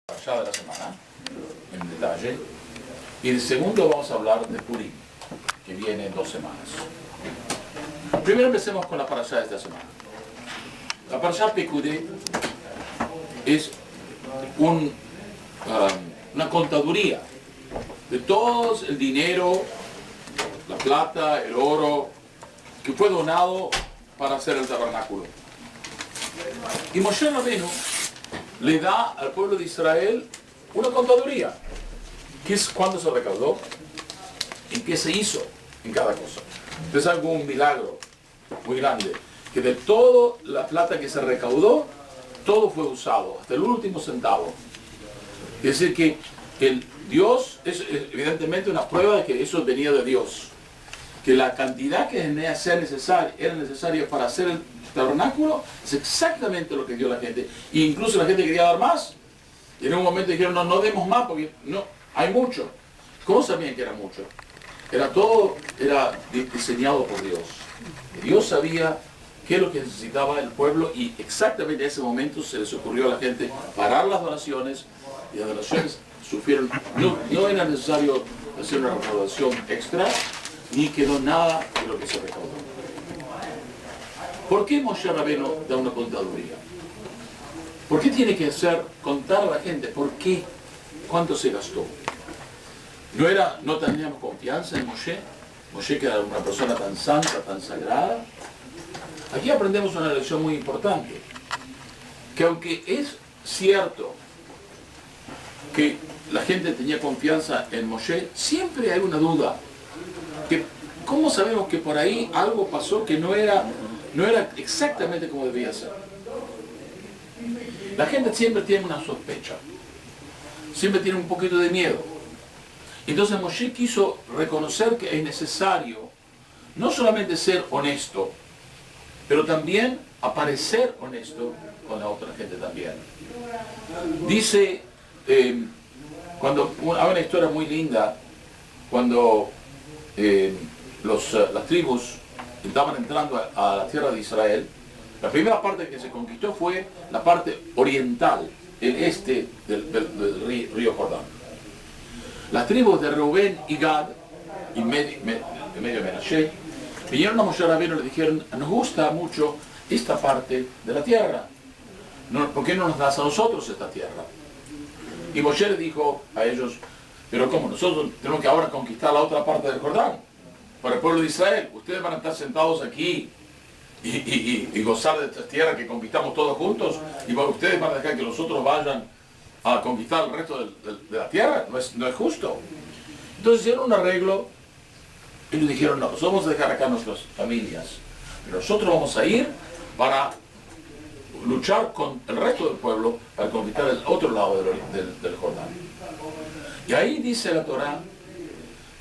Ya de la semana, en detalle. Y el segundo vamos a hablar de Purim, que viene en 2 semanas. Primero empecemos con la parashá de esta semana. La parashá Pekudé es una contaduría de todo el dinero, la plata, el oro, que fue donado para hacer el tabernáculo. Y Moshe Rabbeinu le da al pueblo de Israel una contaduría, que es cuándo se recaudó y qué se hizo en cada cosa. Es algún milagro muy grande, que de toda la plata que se recaudó, todo fue usado, hasta el último centavo. Es decir, que el Dios es evidentemente una prueba de que eso venía de Dios, que la cantidad que era necesaria para hacer el tabernáculo es exactamente lo que dio la gente. E incluso la gente quería dar más, y en un momento dijeron, no demos más porque no, hay mucho. ¿Cómo sabían que era mucho? Era diseñado por Dios. Dios sabía qué es lo que necesitaba el pueblo, y exactamente en ese momento se les ocurrió a la gente parar las donaciones, y las donaciones sufrieron. No era necesario hacer una recaudación extra, ni quedó nada de lo que se recaudó. ¿Por qué Moshe Rabbeinu da una contaduría? ¿Por qué tiene que contar a la gente? ¿Por qué? ¿Cuánto se gastó? ¿No teníamos confianza en Moshe? Moshe, que era una persona tan santa, tan sagrada. Aquí aprendemos una lección muy importante, que aunque es cierto que la gente tenía confianza en Moshe, siempre hay una duda. ¿Cómo sabemos que por ahí algo pasó que no era exactamente como debía ser? La gente siempre tiene una sospecha, siempre tiene un poquito de miedo. Entonces Moshe quiso reconocer que es necesario no solamente ser honesto, pero también aparecer honesto con la otra gente también. Dice, hay una historia muy linda, cuando las tribus estaban entrando a la tierra de Israel. La primera parte que se conquistó fue la parte oriental, el este del río Jordán. Las tribus de Reubén y Gad, y medio de Menashe, vinieron a Moshe Rabbeinu y le dijeron, nos gusta mucho esta parte de la tierra, ¿por qué no nos das a nosotros esta tierra? Y Moshe le dijo a ellos, pero ¿cómo? Nosotros tenemos que ahora conquistar la otra parte del Jordán para el pueblo de Israel. Ustedes van a estar sentados aquí y gozar de esta tierra que conquistamos todos juntos, y ustedes van a dejar que los otros vayan a conquistar el resto de la tierra. No es justo. Entonces hicieron un arreglo y les dijeron, no, nosotros vamos a dejar acá nuestras familias, pero nosotros vamos a ir para luchar con el resto del pueblo para conquistar el otro lado del Jordán. Y ahí dice la Torá,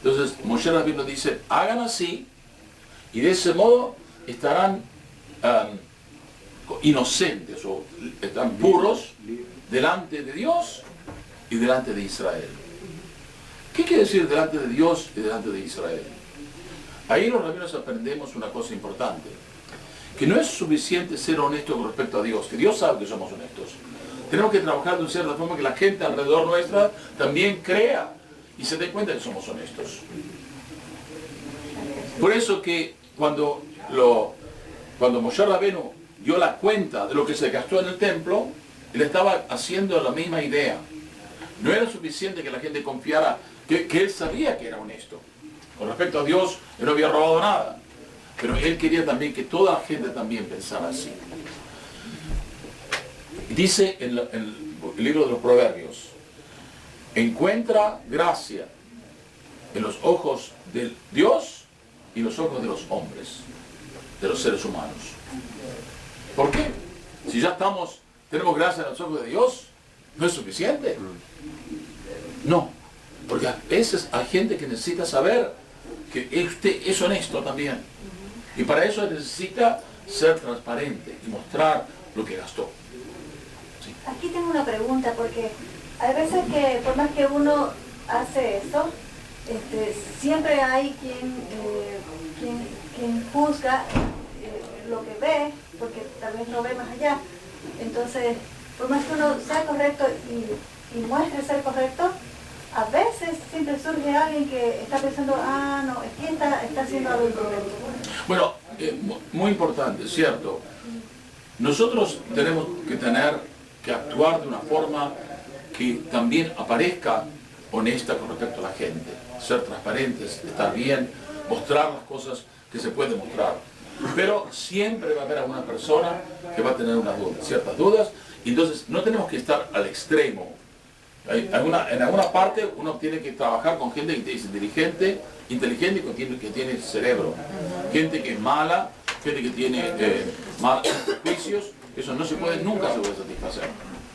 entonces Moshe Rabbeinu dice, hagan así, y de ese modo estarán inocentes, o están puros delante de Dios y delante de Israel. ¿Qué quiere decir delante de Dios y delante de Israel? Ahí los rabinos aprendemos una cosa importante, que no es suficiente ser honesto con respecto a Dios, que Dios sabe que somos honestos. Tenemos que trabajar de una cierta forma que la gente alrededor nuestra también crea y se dé cuenta que somos honestos. Por eso que cuando Moshe Rabbeinu dio la cuenta de lo que se gastó en el templo, él estaba haciendo la misma idea. No era suficiente que la gente confiara que él sabía que era honesto. Con respecto a Dios, él no había robado nada. Pero él quería también que toda la gente también pensara así. Dice en el libro de los Proverbios, encuentra gracia en los ojos de Dios y en los ojos de los hombres, de los seres humanos. ¿Por qué? Si ya tenemos gracia en los ojos de Dios, ¿no es suficiente? No, porque a veces hay gente que necesita saber que usted es honesto también. Y para eso necesita ser transparente y mostrar lo que gastó. ¿Sí? Aquí tengo una pregunta, porque hay veces que por más que uno hace eso, siempre hay quien juzga lo que ve, porque tal vez no ve más allá. Entonces, por más que uno sea correcto y alguien que está pensando, ah, no, es que está haciendo algo incorrecto. Bueno, muy importante, ¿cierto? Nosotros tenemos que actuar de una forma que también aparezca honesta con respecto a la gente, ser transparentes, estar bien, mostrar las cosas que se pueden mostrar. Pero siempre va a haber alguna persona que va a tener unas dudas, ciertas dudas, y entonces no tenemos que estar al extremo. En alguna parte uno tiene que trabajar con gente que es inteligente y que tiene cerebro. Gente que es mala, gente que tiene malos prejuicios, eso nunca se puede satisfacer.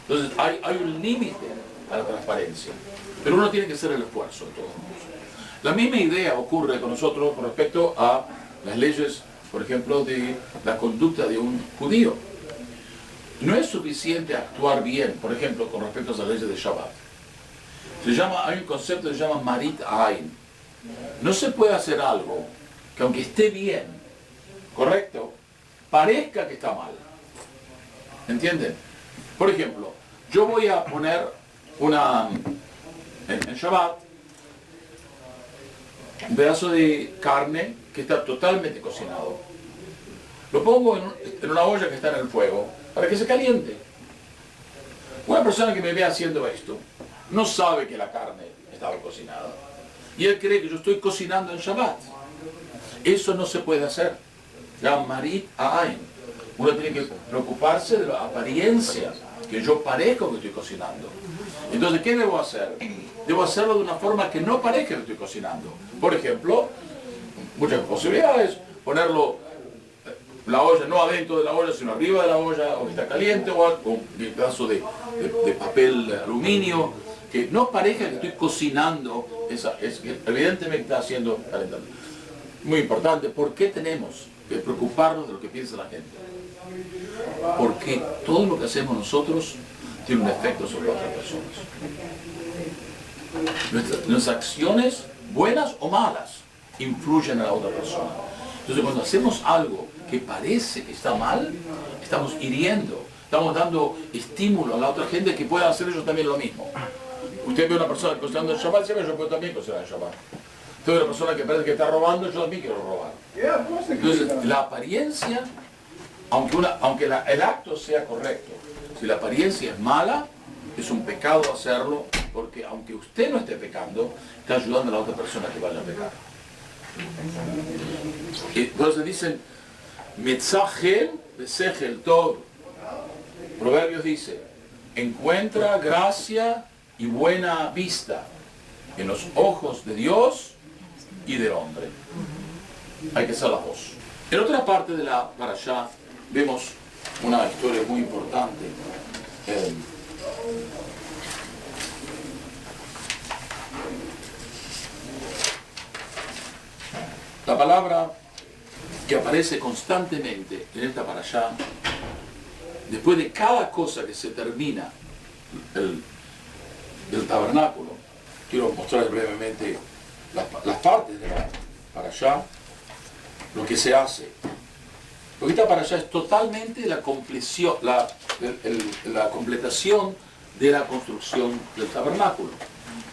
Entonces hay un límite a la transparencia, pero uno tiene que hacer el esfuerzo de todos modos. La misma idea ocurre con nosotros con respecto a las leyes, por ejemplo, de la conducta de un judío. No es suficiente actuar bien, por ejemplo, con respecto a las leyes de Shabbat. Hay un concepto que se llama Marit Ain. No se puede hacer algo que aunque esté bien, correcto, parezca que está mal. ¿Entienden? Por ejemplo, yo voy a poner en Shabbat un pedazo de carne que está totalmente cocinado. Lo pongo en una olla que está en el fuego para que se caliente. Una persona que me ve haciendo esto no sabe que la carne estaba cocinada. Y él cree que yo estoy cocinando en Shabbat. Eso no se puede hacer. La Marit Ain. Uno tiene que preocuparse de la apariencia, que yo parezco que estoy cocinando. Entonces, ¿qué debo hacer? Debo hacerlo de una forma que no parezca que estoy cocinando. Por ejemplo, muchas posibilidades, ponerlo la olla, no adentro de la olla, sino arriba de la olla, o que está caliente, o un pedazo de papel aluminio, que no parezca que estoy cocinando, evidentemente está haciendo calentando. Muy importante, ¿por qué tenemos que preocuparnos de lo que piensa la gente? Porque todo lo que hacemos nosotros tiene un efecto sobre otras personas. Nuestras acciones, buenas o malas, influyen en la otra persona. Entonces, cuando hacemos algo que parece que está mal, estamos hiriendo, estamos dando estímulo a la otra gente que puedan hacer ellos también lo mismo. Usted ve a una persona cocinando el Shabbat, yo puedo también cocinar el Shabbat. Usted ve a una persona que parece que está robando, yo también quiero robar. Entonces, la apariencia, aunque el acto sea correcto, si la apariencia es mala, es un pecado hacerlo, porque aunque usted no esté pecando, está ayudando a la otra persona que vaya a pecar. Entonces dicen, Metzachel besechel tov. Proverbios dice, encuentra gracia y buena vista en los ojos de Dios y del hombre. Hay que ser la voz. En otra parte de la parashá vemos una historia muy importante. La palabra que aparece constantemente en esta parashá, después de cada cosa que se termina del tabernáculo, quiero mostrar brevemente las partes de la parashá, lo que se hace. Porque esta parashá es totalmente la completación de la construcción del tabernáculo.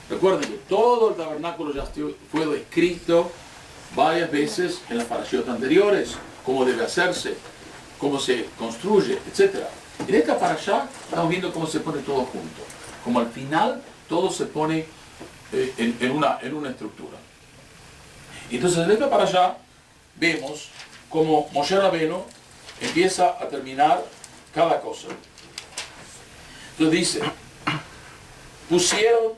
Recuerden que todo el tabernáculo ya fue descrito varias veces en las parashot anteriores, cómo debe hacerse, cómo se construye, etc. En esta parashá estamos viendo cómo se pone todo junto, como al final todo se pone en una estructura. Entonces en esta parashá vemos cómo Moshe Rabbeinu empieza a terminar cada cosa. Entonces dice, pusieron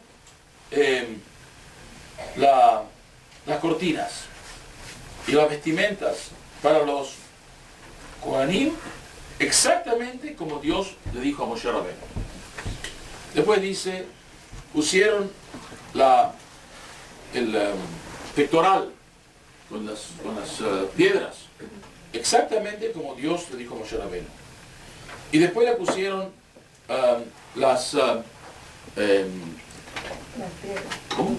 las cortinas y las vestimentas para los Kohanim exactamente como Dios le dijo a Moshe Rabbeinu. Después dice, pusieron el pectoral con las piedras exactamente como Dios le dijo a Moshe Rabbeinu. Y después le pusieron ¿cómo?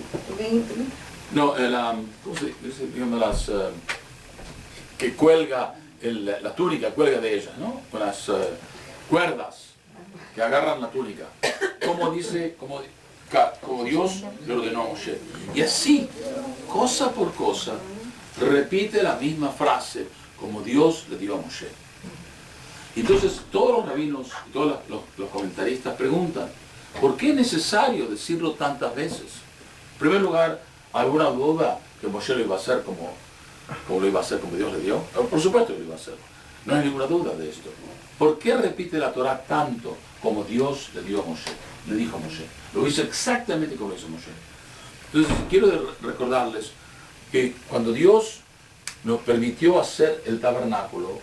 No, ¿cómo se dice? Digamos, que cuelga, la túnica cuelga de ellas, ¿no? Con las cuerdas que agarran la túnica. Como dice como Dios le ordenó a Moshe. Y así, cosa por cosa, repite la misma frase como Dios le dio a Moshe. Entonces todos los rabinos, todos los comentaristas preguntan, ¿por qué es necesario decirlo tantas veces? En primer lugar, ¿alguna duda que Moshe lo iba a hacer como lo iba a hacer como Dios le dio? Por supuesto que lo iba a hacer. No hay ninguna duda de esto. ¿Por qué repite la Torah tanto como Dios le dio a Moshe? Le dijo a Moshe. Lo hizo exactamente como lo hizo Moshe. Entonces quiero recordarles que cuando Dios nos permitió hacer el tabernáculo,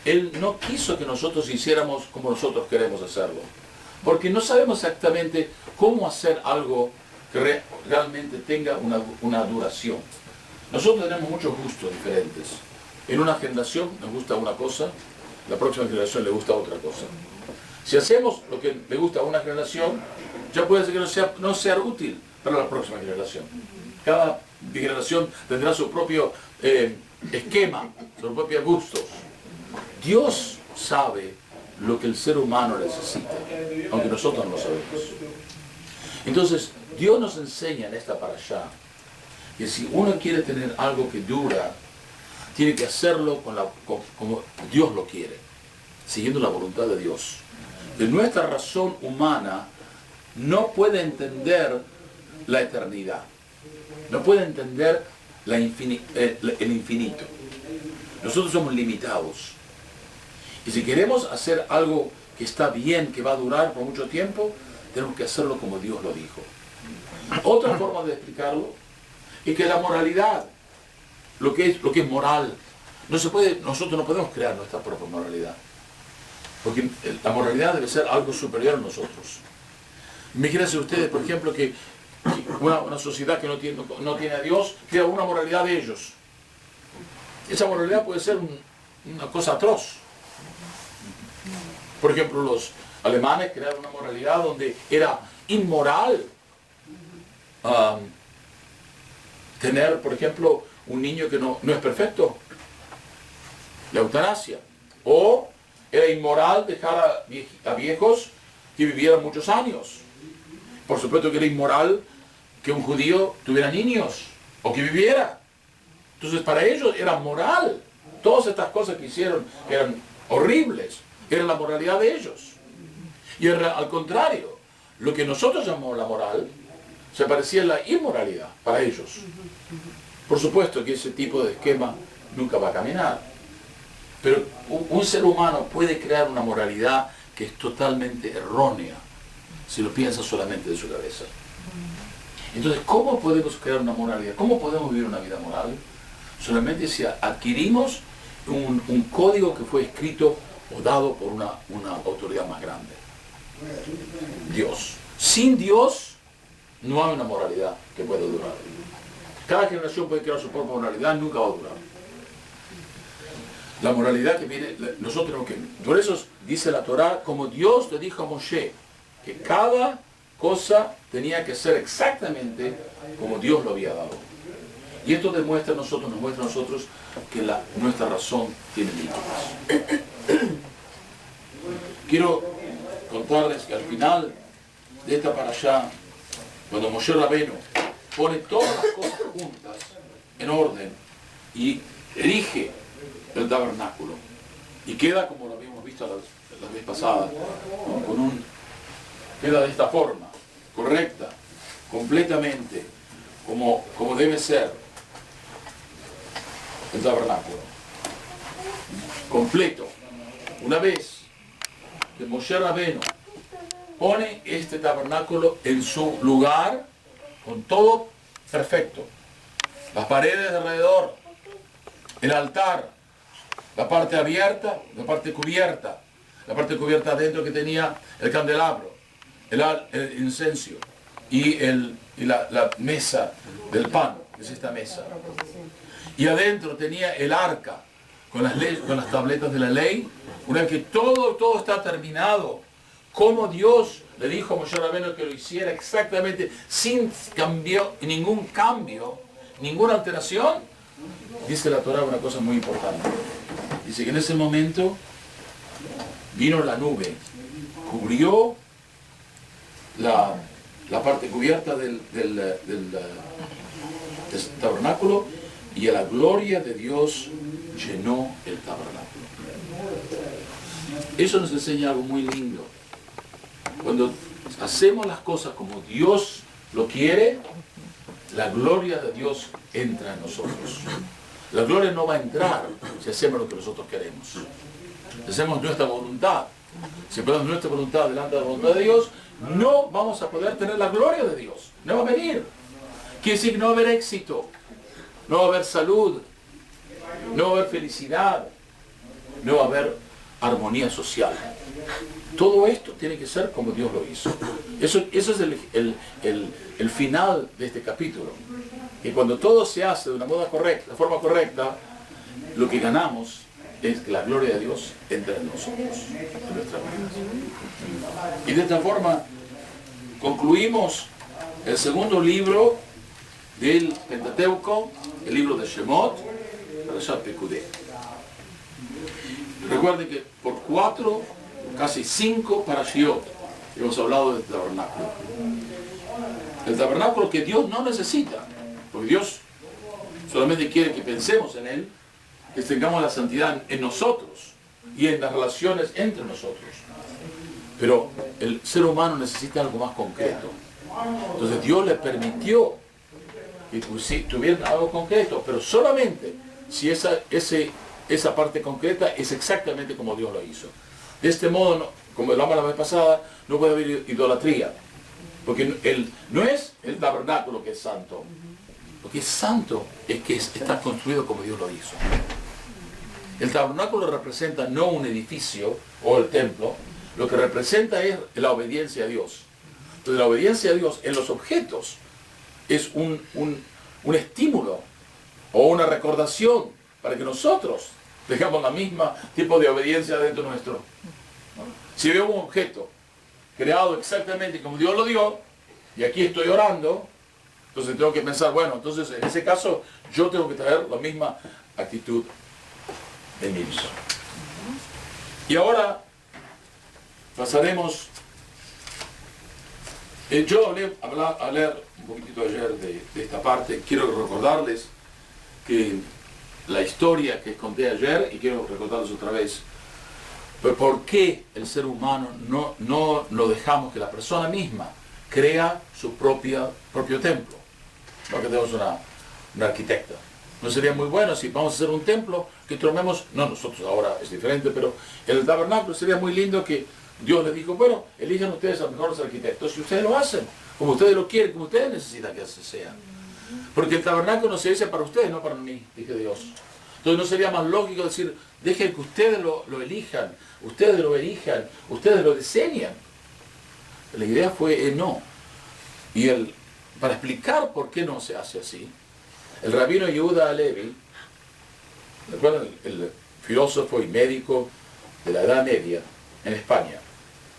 Él no quiso que nosotros hiciéramos como nosotros queremos hacerlo. Porque no sabemos exactamente cómo hacer algo que realmente tenga una duración. Nosotros tenemos muchos gustos diferentes. En una generación nos gusta una cosa, la próxima generación le gusta otra cosa. Si hacemos lo que le gusta a una generación, ya puede ser que no sea útil para la próxima generación. Cada generación tendrá su propio esquema, sus propios gustos. Dios sabe lo que el ser humano necesita, aunque nosotros no lo sabemos. Entonces, Dios nos enseña en esta parashá que si uno quiere tener algo que dura, tiene que hacerlo como Dios lo quiere, siguiendo la voluntad de Dios. De nuestra razón humana no puede entender la eternidad, no puede entender el infinito. Nosotros somos limitados. Y si queremos hacer algo que está bien, que va a durar por mucho tiempo, tenemos que hacerlo como Dios lo dijo. Otra forma de explicarlo es que la moralidad, lo que es moral, nosotros no podemos crear nuestra propia moralidad. Porque la moralidad debe ser algo superior a nosotros. Imagínense ustedes, por ejemplo, que una sociedad que no tiene a Dios crea una moralidad de ellos. Esa moralidad puede ser una cosa atroz. Por ejemplo, los alemanes crearon una moralidad donde era inmoral tener, por ejemplo, un niño que no es perfecto, la eutanasia. O era inmoral dejar a viejos que vivieran muchos años. Por supuesto que era inmoral que un judío tuviera niños o que viviera. Entonces para ellos era moral. Todas estas cosas que hicieron eran horribles. Era la moralidad de ellos. Y al contrario, lo que nosotros llamamos la moral se parecía a la inmoralidad para ellos. Por supuesto que ese tipo de esquema nunca va a caminar. Pero un ser humano puede crear una moralidad que es totalmente errónea si lo piensa solamente de su cabeza. Entonces, ¿cómo podemos crear una moralidad? ¿Cómo podemos vivir una vida moral? Solamente si adquirimos un código que fue escrito o dado por una autoridad más grande. Dios. Sin Dios no hay una moralidad que pueda durar. Cada generación puede crear su propia moralidad, nunca va a durar. La moralidad que viene, nosotros tenemos que... Por eso dice la Torá, como Dios le dijo a Moshe, que cada cosa tenía que ser exactamente como Dios lo había dado. Y esto nos muestra a nosotros que nuestra razón tiene límites. Quiero contarles que al final de esta parashá, cuando Moshe Rabbeinu pone todas las cosas juntas, en orden, y erige el tabernáculo, y queda como lo habíamos visto la vez pasada, ¿no? Queda de esta forma, correcta, completamente, como debe ser el tabernáculo. Completo. Una vez que Moshe Rabbeinu pone este tabernáculo en su lugar, con todo perfecto, las paredes de alrededor, el altar, la parte abierta, la parte cubierta adentro que tenía el candelabro, el incenso y la mesa del pan, que es esta mesa. Y adentro tenía el arca con las tabletas de la ley. Una vez que todo está terminado, como Dios le dijo a Moshe Rabbeinu que lo hiciera exactamente sin ningún cambio, ninguna alteración, dice la Torá una cosa muy importante. Dice que en ese momento vino la nube, cubrió la parte cubierta del tabernáculo, y la gloria de Dios llenó el tabernáculo. Eso nos enseña algo muy lindo. Cuando hacemos las cosas como Dios lo quiere, la gloria de Dios entra en nosotros. La gloria no va a entrar si hacemos lo que nosotros queremos. Si hacemos nuestra voluntad, si ponemos nuestra voluntad delante de la voluntad de Dios, no vamos a poder tener la gloria de Dios. No va a venir. Quiere decir que no va a haber éxito, no va a haber salud, no va a haber felicidad, no va a haber armonía social. Todo esto tiene que ser como Dios lo hizo. Eso es el final de este capítulo. Y cuando todo se hace de una forma correcta, lo que ganamos es que la gloria de Dios entre en nosotros, en nuestras vidas. Y de esta forma concluimos el segundo libro del Pentateuco, el libro de Shemot, Parashat Pekudei. Recuerden que por 4, casi 5 parashiot hemos hablado del tabernáculo. El tabernáculo que Dios no necesita, porque Dios solamente quiere que pensemos en Él, que tengamos la santidad en nosotros y en las relaciones entre nosotros. Pero el ser humano necesita algo más concreto. Entonces Dios le permitió que tuvieran algo concreto, pero solamente si esa parte concreta es exactamente como Dios lo hizo. De este modo, como hablamos la vez pasada, no puede haber idolatría. Porque no es el tabernáculo que es santo. Lo que es santo es que está construido como Dios lo hizo. El tabernáculo representa no un edificio o el templo, lo que representa es la obediencia a Dios. Entonces la obediencia a Dios en los objetos es un estímulo o una recordación para que nosotros tengamos la misma tipo de obediencia dentro nuestro. Si veo un objeto creado exactamente como Dios lo dio, y aquí estoy orando, entonces tengo que pensar, bueno, entonces en ese caso yo tengo que traer la misma actitud en mí. Y ahora pasaremos, yo a leer un poquitito ayer de esta parte. Quiero recordarles que la historia que conté ayer, y quiero recordarles otra vez, ¿por qué el ser humano no lo dejamos que la persona misma crea su propio templo? No que tenemos una arquitecta. No sería muy bueno si vamos a hacer un templo que tomemos, no nosotros ahora es diferente, pero en el tabernáculo sería muy lindo que Dios les dijo, bueno, elijan ustedes a los mejores arquitectos y ustedes lo hacen, como ustedes lo quieren, como ustedes necesitan que así sea. Porque el tabernáculo no se dice para ustedes, no para mí, dije Dios. Entonces no sería más lógico decir, dejen que ustedes lo elijan, ustedes lo diseñan. La idea fue no. Y para explicar por qué no se hace así, el rabino Yehuda Halevi, ¿recuerdan? El filósofo y médico de la Edad Media en España,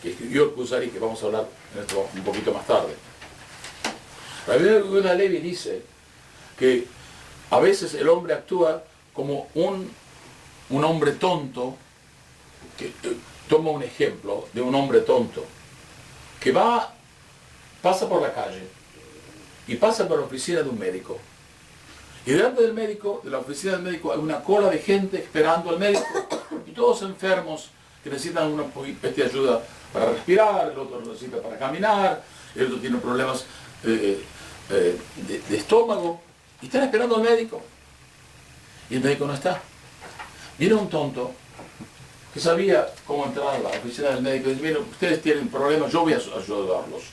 que escribió el Kuzari, que vamos a hablar en esto un poquito más tarde. El rabino Yehuda Halevi dice que a veces el hombre actúa como un hombre tonto, que toma un ejemplo de un hombre tonto, que pasa por la calle y pasa por la oficina de un médico. Y delante del médico, de la oficina del médico, hay una cola de gente esperando al médico, y todos enfermos que necesitan una especie de ayuda para respirar, el otro necesita para caminar, el otro tiene problemas de estómago, y están esperando al médico. Y el médico no está. Viene un tonto que sabía cómo entrar a la oficina del médico y dice, miren, ustedes tienen problemas, yo voy a ayudarlos.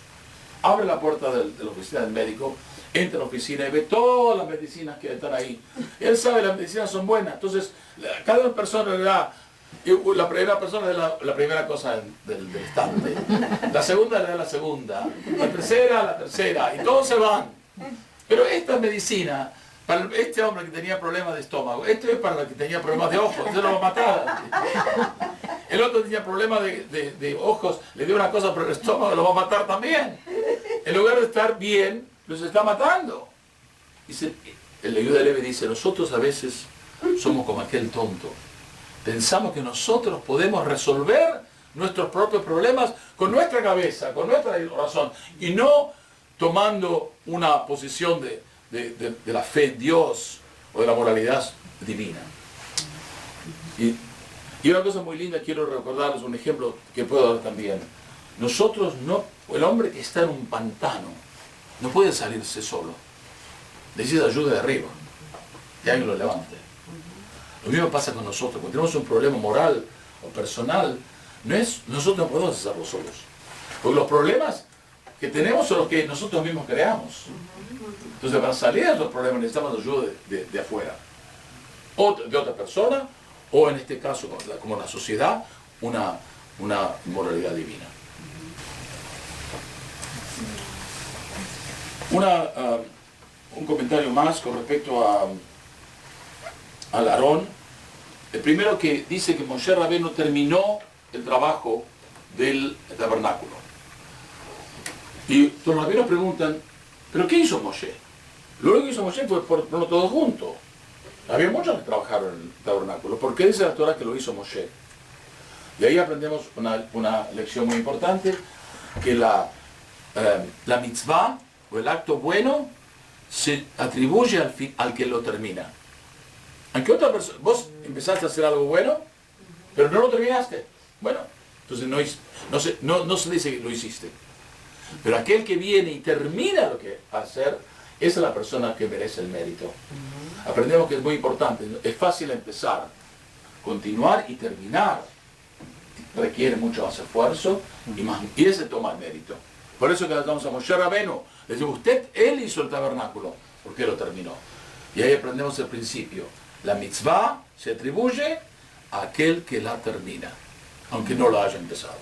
Abre la puerta de la oficina del médico, entra a la oficina y ve todas las medicinas que están ahí. Él sabe que las medicinas son buenas, entonces cada persona le da, la primera persona le da la primera cosa del estante, la segunda le da la segunda, la tercera, y todos se van. Pero esta medicina, para este hombre que tenía problemas de estómago, esto es para el que tenía problemas de ojos, se lo va a matar. El otro tenía problemas de ojos, le dio una cosa por el estómago, lo va a matar también. En lugar de estar bien, los está matando. Dice, el Yehuda Halevi dice, nosotros a veces somos como aquel tonto. Pensamos que nosotros podemos resolver nuestros propios problemas con nuestra cabeza, con nuestra razón, y no tomando una posición de la fe en Dios o de la moralidad divina. Y una cosa muy linda, quiero recordarles un ejemplo que puedo dar también. Nosotros no, el hombre que está en un pantano no puede salirse solo. Necesita ayuda de arriba, que alguien lo levante. Lo mismo pasa con nosotros. Cuando tenemos un problema moral o personal, nosotros no podemos hacerlo solos. Porque los problemas que tenemos son los que nosotros mismos creamos. Entonces, para salir de esos problemas necesitamos ayuda de afuera. O de otra persona, o en este caso, como la sociedad, una moralidad divina. Un comentario más con respecto al Aarón. El primero que dice que Moshe Rabbeinu terminó el trabajo del tabernáculo. Y los rabinos preguntan, ¿pero qué hizo Moshe? Lo único que hizo Moshe fue ponerlo todo junto. Había muchos que trabajaron en el tabernáculo. ¿Por qué dice la Torah que lo hizo Moshe? Y ahí aprendemos una lección muy importante, que la mitzvah o el acto bueno se atribuye al que lo termina. Aunque otra persona, vos empezaste a hacer algo bueno, pero no lo terminaste. Bueno, entonces no se dice que lo hiciste. Pero aquel que viene y termina lo que va a hacer, esa es la persona que merece el mérito. Aprendemos que es muy importante. Es fácil empezar, continuar y terminar. Requiere mucho más esfuerzo y ese toma el mérito. Por eso que le damos a Moshe Rabbeinu. Le decimos, él hizo el tabernáculo, porque lo terminó. Y ahí aprendemos el principio. La mitzvah se atribuye a aquel que la termina, aunque no la haya empezado.